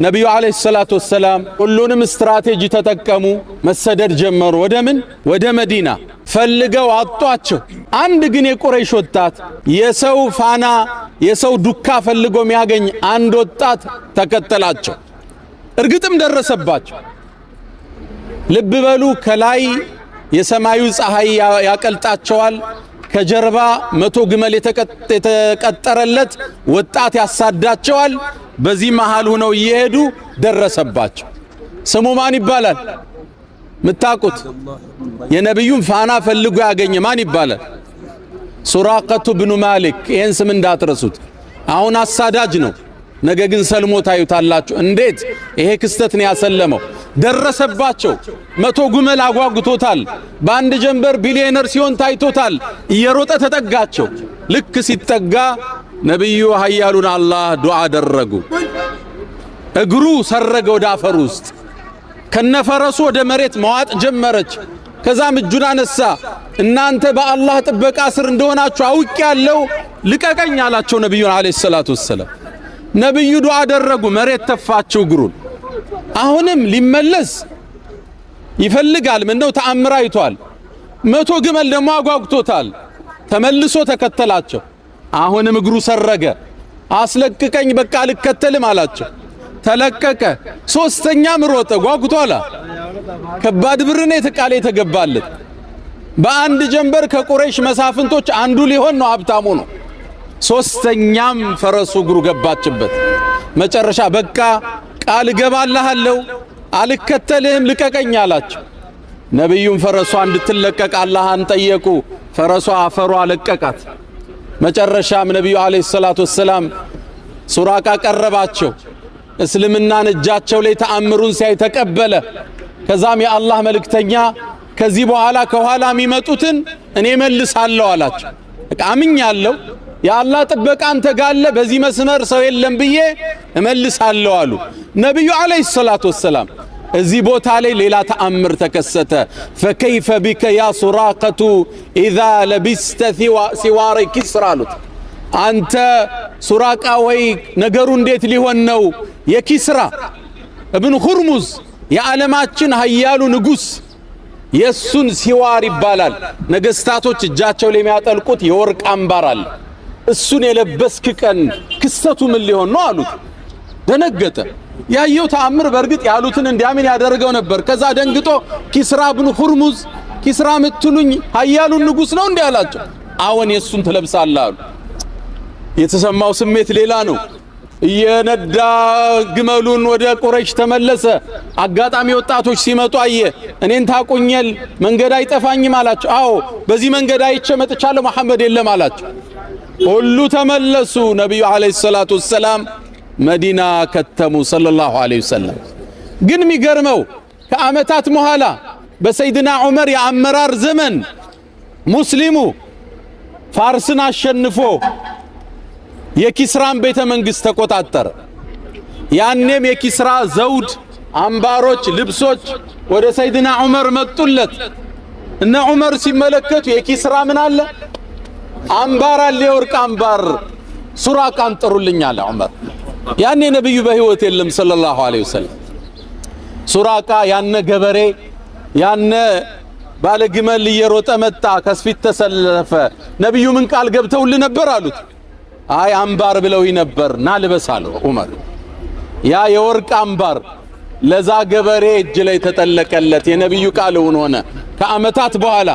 ነቢዩ አለይሂ ሰላቱ ወሰላም ሁሉንም ስትራቴጂ ተጠቀሙ። መሰደድ ጀመሩ። ወደ ምን? ወደ መዲና። ፈልገው አጧቸው። አንድ ግን የቁረይሽ ወጣት የሰው ፋና የሰው ዱካ ፈልጎ የሚያገኝ አንድ ወጣት ተከተላቸው። እርግጥም ደረሰባቸው። ልብ በሉ፣ ከላይ የሰማዩ ፀሐይ ያቀልጣቸዋል። ከጀርባ 100 ግመል የተቀጠረለት ወጣት ያሳዳቸዋል። በዚህ መሃል ሆነው እየሄዱ ደረሰባቸው። ስሙ ማን ይባላል? ምታቁት? የነብዩን ፋና ፈልጎ ያገኘ ማን ይባላል? ሱራቀቱ ብኑ ማሊክ። ይሄን ስም እንዳትረሱት። አሁን አሳዳጅ ነው፣ ነገ ግን ሰልሞ ታዩታላችሁ። እንዴት ይሄ ክስተት ነው ያሰለመው? ደረሰባቸው። 100 ግመል አጓጉቶታል። በአንድ ጀንበር ቢሊዮነር ሲሆን ታይቶታል። እየሮጠ ተጠጋቸው። ልክ ሲጠጋ ነብዩ ኃያሉን አላህ ዱዓ አደረጉ። እግሩ ሰረገ ወደ አፈር ውስጥ። ከነፈረሱ ወደ መሬት መዋጥ ጀመረች። ከዛም እጁን አነሳ። እናንተ በአላህ ጥበቃ ስር እንደሆናችሁ አውቄያለሁ፣ ልቀቀኝ አላቸው ነብዩን አለይሂ ሰላቱ ወሰለም። ነብዩ ዱዓ አደረጉ። መሬት ተፋቸው እግሩን። አሁንም ሊመለስ ይፈልጋል። ምነው ተአምር አይቷል። 100 ግመል ደግሞ አጓጉቶታል። ተመልሶ ተከተላቸው። አሁንም እግሩ ሰረገ። አስለቅቀኝ በቃ ልከተልም አላቸው። ተለቀቀ። ሶስተኛም ሮጠ። ጓጉቷላ። ከባድ ብር ነው የተቃለ የተገባለት። በአንድ ጀንበር ከቁረይሽ መሳፍንቶች አንዱ ሊሆን ነው፣ ሀብታሙ ነው። ሶስተኛም ፈረሱ እግሩ ገባችበት። መጨረሻ በቃ ቃል እገባልሃለሁ አልከተልህም ልቀቀኝ አላቸው። ነብዩም ፈረሷ እንድትለቀቅ አላህን ጠየቁ። ፈረሷ አፈሯ ለቀቃት። መጨረሻም ነብዩ አለይሂ ሰላቱ ወሰላም ሱራቃ ቀረባቸው። እስልምናን እጃቸው ላይ ተአምሩን ሲያይ ተቀበለ። ከዛም የአላህ መልእክተኛ ከዚህ በኋላ ከኋላ የሚመጡትን እኔ መልሳለሁ አላቸው። አምኛለሁ፣ የአላህ ጥበቃ አንተ ጋለ፣ በዚህ መስመር ሰው የለም ብዬ እመልሳለሁ አሉ ነብዩ አለይሂ ሰላቱ ወሰላም። እዚህ ቦታ ላይ ሌላ ተአምር ተከሰተ። ፈከይፈ ቢከ ያ ሱራቀቱ ኢዛ ለቢስተ ሲዋሪ ኪስራ አሉት። አንተ ሱራቃ ወይ ነገሩ እንዴት ሊሆን ነው? የኪስራ እብኑ ሁርሙዝ የዓለማችን ኃያሉ ንጉስ የሱን ሲዋር ይባላል። ነገስታቶች እጃቸው ላይ የሚያጠልቁት የወርቅ አምባር አለ። እሱን የለበስክ ቀን ክስተቱ ምን ሊሆን ነው አሉት። ደነገጠ። ያየው ተአምር በርግጥ ያሉትን እንዲያምን ያደርገው ነበር። ከዛ ደንግጦ ኪስራ ብኑ ሁርሙዝ፣ ኪስራ ምትሉኝ ኃያሉን ንጉስ ነው እንዲህ አላቸው። አዎን የሱን ትለብሳለህ አሉ። የተሰማው ስሜት ሌላ ነው። እየነዳ ግመሉን ወደ ቁረይሽ ተመለሰ። አጋጣሚ ወጣቶች ሲመጡ አየ። እኔን ታቁኛል፣ መንገድ አይጠፋኝም አላቸው። አዎ በዚህ መንገድ አይቼ መጥቻለሁ፣ መሐመድ የለም አላቸው። ሁሉ ተመለሱ። ነብዩ አለይሂ ሰላቱ ወሰላም መዲና ከተሙ ሰለላሁ ዐለይሂ ወሰለም። ግን የሚገርመው ከዓመታት በኋላ በሰይድና ዑመር የአመራር ዘመን ሙስሊሙ ፋርስን አሸንፎ የኪስራን ቤተ መንግስት ተቆጣጠረ። ያኔም የኪስራ ዘውድ፣ አምባሮች፣ ልብሶች ወደ ሰይድና ዑመር መጡለት። እነ ዑመር ሲመለከቱ የኪስራ ምን አለ? አምባር አለ፣ የወርቅ አምባር። ሱራቃን ጥሩልኝ አለ ዑመር። ያኔ ነብዩ በህይወት የለም ሰለላሁ ዐለይሂ ወሰለም። ሱራቃ ያነ ገበሬ ያነ ባለ ግመል እየሮጠ መጣ። ከስፊት ተሰለፈ። ነብዩ ምን ቃል ገብተውል ነበር አሉት። አይ አምባር ብለውኝ ነበር፣ ና ልበስ አለው ዑመር። ያ የወርቅ አምባር ለዛ ገበሬ እጅ ላይ ተጠለቀለት። የነብዩ ቃል ሆነ። ከዓመታት በኋላ